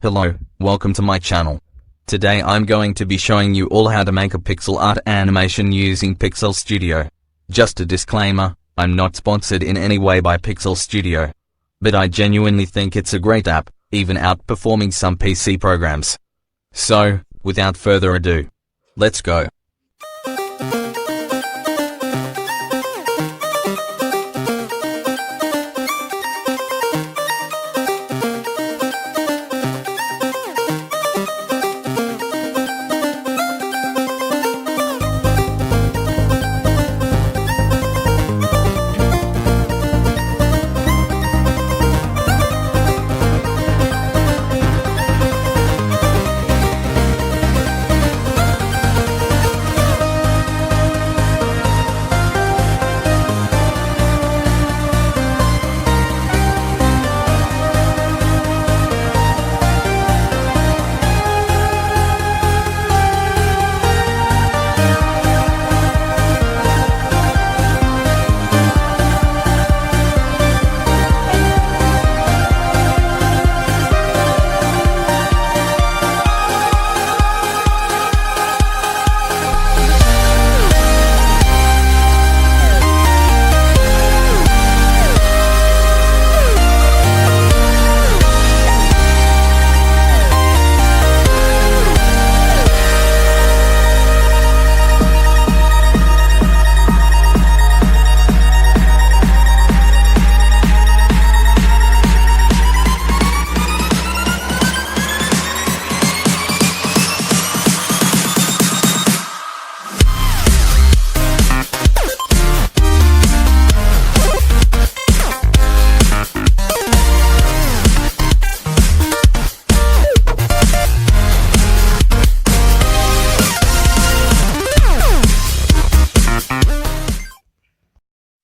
Hello, welcome to my channel. Today I'm going to be showing you all how to make a pixel art animation using Pixel Studio. Just a disclaimer, I'm not sponsored in any way by Pixel Studio. But I genuinely think it's a great app, even outperforming some PC programs. So, without further ado, let's go.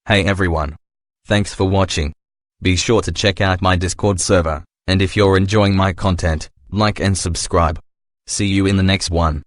Hey everyone. Thanks for watching. Be sure to check out my Discord server, and if you're enjoying my content, like and subscribe. See you in the next one.